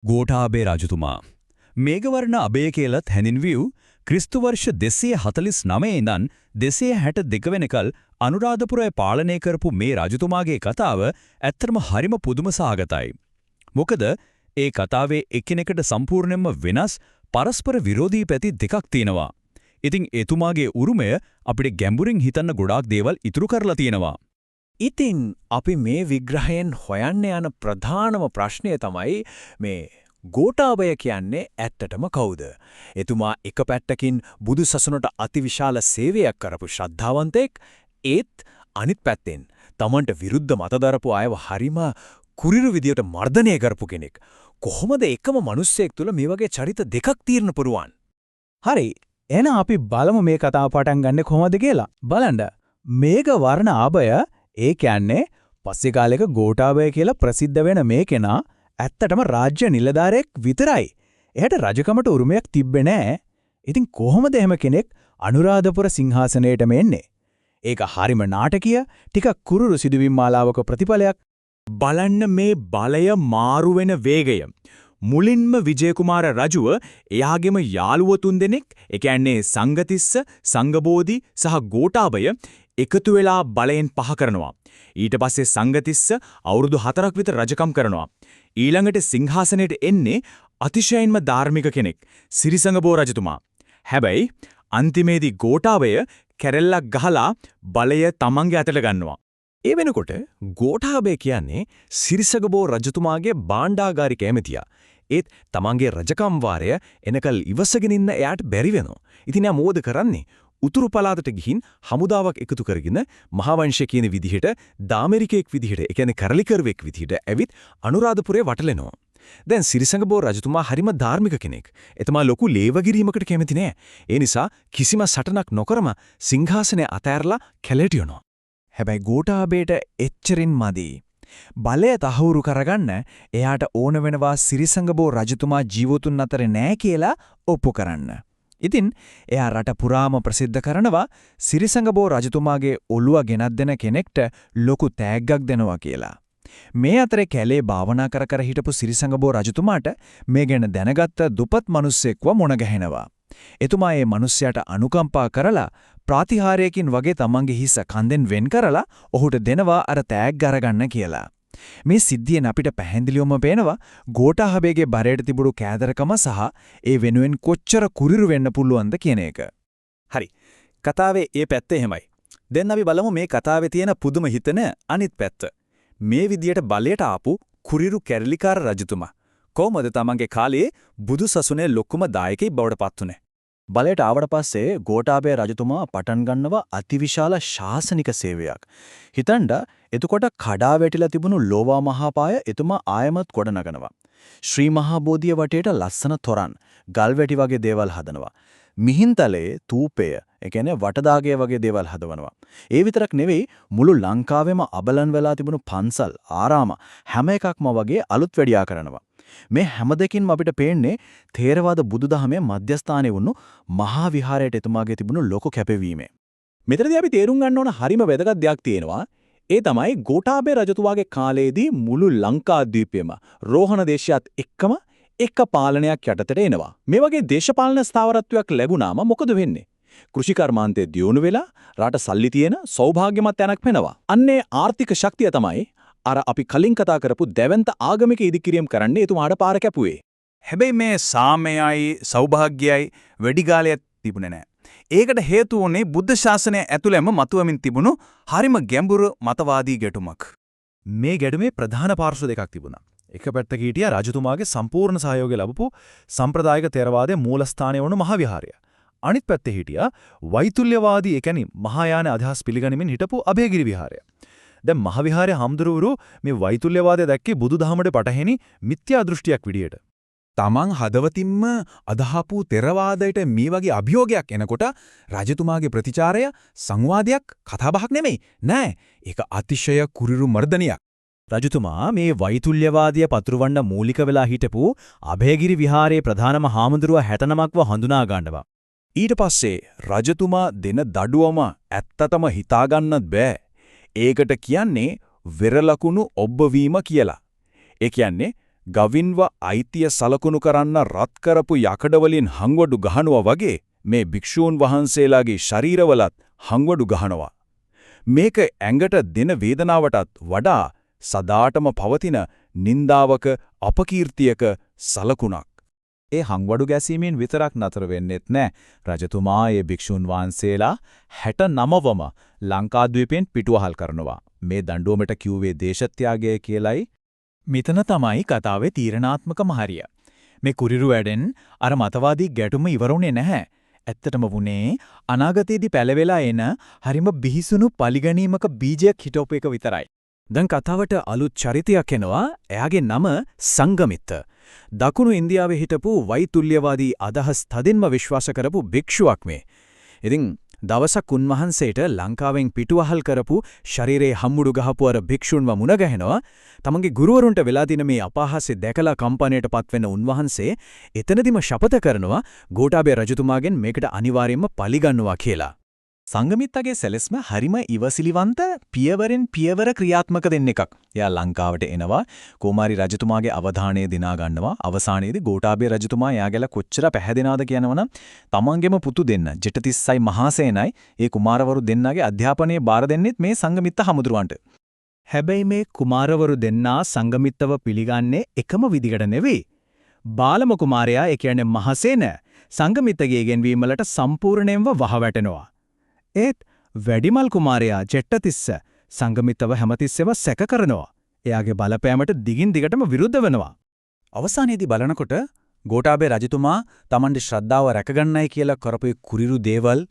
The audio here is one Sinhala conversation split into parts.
ගෝඨාභය රජතුමා මේඝවර්ණ අභය කියලත් හැඳින්වියු ක්‍රිස්තු වර්ෂ 249 ඉඳන් 262 වෙනකල් අනුරාධපුරය පාලනය කරපු මේ රජතුමාගේ කතාව ඇත්තටම හරිම පුදුම සහගතයි. මොකද ඒ කතාවේ එකිනෙකට සම්පූර්ණයෙන්ම වෙනස් පරස්පර විරෝධී පැති දෙකක් තියෙනවා. ඉතින් එතුමාගේ උරුමය අපිට ගැඹුරින් හිතන්න ගොඩාක් දේවල් ඉතුරු කරලා තියෙනවා. ඉතින් අපි මේ විග්‍රහයෙන් හොයන්න යන ප්‍රධානම ප්‍රශ්නය තමයි මේ ගෝඨාභය කියන්නේ ඇත්තටම කවුද? එතුමා එක පැත්තකින් බුදු සසුනට අතිවිශාල සේවයක් කරපු ශ්‍රද්ධාවන්තෙක්, ඒත් අනිත් පැත්තෙන් තමන්ට විරුද්ධ මත දරපු අයව හරිම කුරිරු විදියට මර්ධනය කරපු කෙනෙක්. කොහොමද එකම මිනිස්සෙක් තුල මේ වගේ චරිත දෙකක් తీරන පුරුවන්? හරි. එහෙනම් අපි බලමු මේ කතාව පටන් ගන්න කොහොමද කියලා. බලන්න. මේඝවර්ණ ආභය ඒ කියන්නේ පස්සේ කාලෙක ගෝඨාභය කියලා ප්‍රසිද්ධ වෙන මේ කෙනා ඇත්තටම රාජ්‍ය නිලධාරියෙක් විතරයි. එයාට රජකමට උරුමයක් තිබ්බේ නැහැ. ඉතින් කොහොමද එහෙම කෙනෙක් අනුරාධපුර සිංහාසනයට එන්නේ? ඒක හරිම නාටකීය, ටිකක් කුරුරු සිදුවීම් මාලාවක ප්‍රතිඵලයක්. බලන්න මේ බලය මාරු වෙන වේගය. මුලින්ම විජයකුමාර රජුව එයාගේම යාළුවෝ තුන්දෙනෙක්, ඒ කියන්නේ සංගතිස්ස, සංගබෝධි සහ ගෝඨාභය එකතු වෙලා බලයෙන් පහ කරනවා. ඊට පස්සේ සංගතිස්ස අවුරුදු 4ක් විතර රජකම් කරනවා. ඊළඟට සිංහාසනයට එන්නේ අතිශයින්ම ධාර්මික කෙනෙක්, සිරිසංගබෝ රජතුමා. හැබැයි අන්තිමේදී ගෝඨාභය කැරැල්ලක් ගහලා බලය තමන්ගේ අතට ගන්නවා. ඒ වෙනකොට ගෝඨාභය කියන්නේ සිරිසගබෝ රජතුමාගේ භාණ්ඩාගාරික ඇමතියා. ඒත් තමන්ගේ රජකම් වාරය එනකල් ඉවසගෙන ඉන්න එයාට බැරි වෙනවා. ඉතින් එයා මොකද කරන්නේ? උතුරු පළාතට ගිහින් හමුදාවක් එකතු කරගෙන මහාවංශය කියන විදිහට දාමරිකයෙක් විදිහට, ඒ කියන්නේ කරලිකරුවෙක් විදිහට ඇවිත් අනුරාධපුරේ වටලෙනවා. දැන් සිරිසංගබෝ රජතුමා හරිම ධාර්මික කෙනෙක්. එතමා ලොකු ලේවගිරීමකට කැමති නෑ. ඒ නිසා කිසිම සටනක් නොකරම සිංහාසනය අතෑරලා කැලේට යනවා. හැබැයි ගෝඨාභයට එච්චරින් මදි. බලය තහවුරු කරගන්න එයාට ඕන වෙනවා සිරිසංගබෝ රජතුමා ජීවතුන් අතර නෑ කියලා ඔප්පු කරන්න. ඉතින් එයා රට පුරාම ප්‍රසිද්ධ කරනවා සිරිසංගබෝ රජතුමාගේ ඔළුව ගෙනත් දෙන කෙනෙක්ට ලොකු තෑග්ගක් දෙනවා කියලා. මේ අතරේ කැලේ භාවනා කර හිටපු සිරිසංගබෝ රජතුමාට මේ ගැන දැනගත්ත දුපත් මිනිස්සෙක්ව මුණ ගැහෙනවා. එතුමා මේ මිනිස්සයාට අනුකම්පා කරලා ප්‍රතිහාරයකින් වගේ තමන්ගේ හිස කන්දෙන් වෙන් කරලා ඔහුට දෙනවා අර තෑග්ග අරගන්න කියලා. මේ සිද්ධියෙන් අපිට පැහැදිලිවම පේනවා ගෝඨාභයගේ බරයට තිබුණු කෑදරකම සහ ඒ වෙනුවෙන් කොච්චර කුරිරු වෙන්න පුළුවන්ද කියන එක. හරි. කතාවේ මේ පැත්ත එහෙමයි. දැන් අපි බලමු මේ කතාවේ තියෙන පුදුම හිතන අනිත් පැත්ත. මේ විදියට බලයට ආපු කුරිරු කැරලිකාර රජතුමා කොහොමද තමන්ගේ කාලයේ බුදු සසුනේ ලොකුම දායකයෙක් බවට පත් වුනේ? බලයට ආවට පස්සේ ගෝඨාභය රජතුමා පටන් ගන්නවා අතිවිශාල ශාසනික සේවයක්. හිතන්න එතකොට කඩා වැටිලා තිබුණු ලෝවා මහාපාය එතුමා ආයමත් කොට නගනවා. ශ්‍රී මහා බෝධිය වටේට ලස්සන තොරන්, ගල් වැටි වගේ දේවල් හදනවා. මිහින්තලේ තූපය, ඒ කියන්නේ වටදාගය වගේ දේවල් හදවනවා. ඒ විතරක් නෙවෙයි මුළු ලංකාවෙම අබලන් වෙලා තිබුණු පන්සල්, ආරාම හැම එකක්ම වගේ අලුත් වැඩියා කරනවා. මේ හැම දෙකින්ම අපිට පේන්නේ ථේරවාද බුදුදහමේ මධ්‍යස්ථානයේ වුණු මහා විහාරයට එතුමාගේ තිබුණු ලොකු කැපවීම. මෙතනදී අපි තේරුම් ගන්න ඕන හරිම වැදගත් දෙයක් තියෙනවා. ඒ තමයි ගෝඨාභය රජතුමාගේ කාලයේදී මුළු ලංකාද්වීපයම රෝහණ දේශයත් එක්කම එක පාලනයක් යටතට එනවා. මේ වගේ දේශපාලන ස්ථාවරත්වයක් ලැබුණාම මොකද වෙන්නේ? කෘෂි කර්මාන්තයේ දියුණු වෙලා රට සල්ලි තියෙන සෞභාග්‍යමත් තැනක් වෙනවා. අන්නේ ආර්ථික ශක්තිය තමයි අර අපි කලින් කතා කරපු දැවැන්ත ආගමික ඉදිකිරීම කරන්නේ එතුමාට පාර කැපුවේ. හැබැයි මේ සාමයයි සෞභාග්‍යයයි වැඩි කාලයක් තිබුණේ නැහැ. ඒකට හේතුව උනේ බුද්ධ ශාසනය ඇතුළෙම මතුවමින් තිබුණු හරිම ගැඹුරු මතවාදී ගැටුමක්. මේ ගැටුමේ ප්‍රධාන පාර්ශ්ව දෙකක් තිබුණා. එක පැත්තක හිටියා රජතුමාගේ සම්පූර්ණ සහයෝගය ලැබපු සම්ප්‍රදායික ථේරවාදයේ මූලස්ථානය වුණු මහා විහාරය. අනිත් පැත්තේ හිටියා වෛතුල්‍යවාදී, ඒ කියන්නේ මහායාන අදහස් පිළිගනිමින් හිටපු අභයගිරි විහාරය. දැන් මහා විහාරයේ හාමුදුරුවෝ මේ වෛතුල්‍යවාදය දැක්කේ බුදුදහමට පටහැනි මිත්‍යා දෘෂ්ටියක් විදියට. තමන් හදවතින්ම අදහපු ථෙරවාදයට මේ වගේ අභියෝගයක් එනකොට රජතුමාගේ ප්‍රතිචාරය සංවාදයක්, කතාබහක් නෙමෙයි. නෑ, ඒක අතිශය කුරිරු මර්ධනයක්. රජතුමා මේ වෛතුල්‍යවාදය පතුරවන්න මූලික වෙලා හිටපු අභයගිරි විහාරයේ ප්‍රධානම හාමුදුරුව 69ක්ව හඳුනා ගන්නවා. ඊට පස්සේ රජතුමා දෙන දඩුවම ඇත්තටම හිතාගන්නත් බෑ. ඒකට කියන්නේ වෙරළකුණු ඔබ්බවීම කියලා. ඒ කියන්නේ ගවින්ව අයිතිය සලකුණු කරන්න රත් කරපු යකඩවලින් හංවඩු ගහනවා වගේ මේ භික්ෂූන් වහන්සේලාගේ ශරීරවලත් හංවඩු ගහනවා. මේක ඇඟට දෙන වේදනාවටත් වඩා සදාටම පවතින නින්දාවක අපකීර්තියක සලකුණක්. ඒ හංවඩු ගැසීමෙන් විතරක් නතර වෙන්නෙත් නෑ. රජතුමා ඒ භික්ෂුන් වහන්සේලා 69වම ලංකාද්වීපයෙන් පිටුවහල් කරනවා. මේ දඬුවමට කිව්වේ දේශත්‍යාගය කියලයි. මෙතන තමයි කතාවේ තීරණාත්මකම හරිය. මේ කුරිරු වැඩෙන් අර මතවාදී ගැටුම ඉවරුනේ නැහැ. ඇත්තටම වුණේ අනාගතයේදී පැලවෙලා එන හරිම බිහිසුණු පරිගණීමක බීජයක් හිටවපු එක විතරයි. දැන් කතාවට අලුත් චරිතයක් එනවා. එයාගේ නම සංගමිත්ත. දකුණු ඉන්දියාවේ හිටපු වෛතුල්‍යවාදී අදහස් තදින්ම විශ්වාස කරපු භික්ෂුවක් මේ. ඉතින් දවසක් උන්වහන්සේට ලංකාවෙන් පිටුවහල් කරපු ශරීරයේ හම්මුඩු ගහපු අර භික්ෂුන්ව මුණ ගැහෙනවා. තමන්ගේ ගුරුවරුන්ට වෙලා දින මේ අපහාසය දැකලා කම්පණයටපත් වෙන උන්වහන්සේ එතනදිම ශපථ කරනවා ගෝඨාභය රජතුමාගෙන් මේකට අනිවාර්යයෙන්ම පරිගන්නවා කියලා. සංගමිත්තගේ සැලැස්ම හරිම ඉවසිලිවන්ත පියවරෙන් පියවර ක්‍රියාත්මක දෙන්න එකක්. එයා ලංකාවට එනවා කුමාරි රජතුමාගේ අවධානය දිනා ගන්නවා. අවසානයේදී ගෝඨාභය රජතුමා එයාගල කොච්චර පැහැදෙනවද කියනවනම් තමන්ගේම පුතු දෙන්න ජෙටතිස්සයි මහසේනයි ඒ කුමාරවරු දෙන්නගේ අධ්‍යාපනයේ බාර දෙන්නෙත් මේ සංගමිත්ත හමුදුරුවන්ට. හැබැයි මේ කුමාරවරු දෙන්නා සංගමිත්තව පිළිගන්නේ එකම විදිහට නෙවෙයි. බාලම කුමාරයා ඒ කියන්නේ මහසේන සංගමිත්තගේ ගෙන්වීම වලට සම්පූර්ණයෙන්ම වහවැටෙනවා. ඒත් වැඩිමල් කුමාරයා ජෙට්ටතිස්ස සංගමිත්තව හැමතිස්සෙම සැක කරනවා. එයාගේ බලපෑමට දිගින් දිගටම විරුද්ධ වෙනවා. අවසානයේදී බලනකොට ගෝඨාභය රජතුමා Tamande ශ්‍රද්ධාව රැකගන්නයි කියලා කරපු කුරිරු දේවල්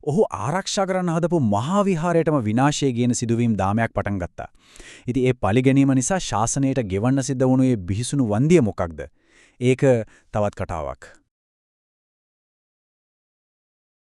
ඔහු ආරක්ෂා කරන්න හදපු මහා විහාරයටම විනාශය කියන සිදුවීම් දාමයක් පටන් ගත්තා. ඉතින් ඒ පරිගැනීම නිසා ශාසනයට ගෙවන්න සිද්ධ වුණු මේ බිහිසුණු වන්දිය මොකක්ද? ඒක තවත් කතාවක්.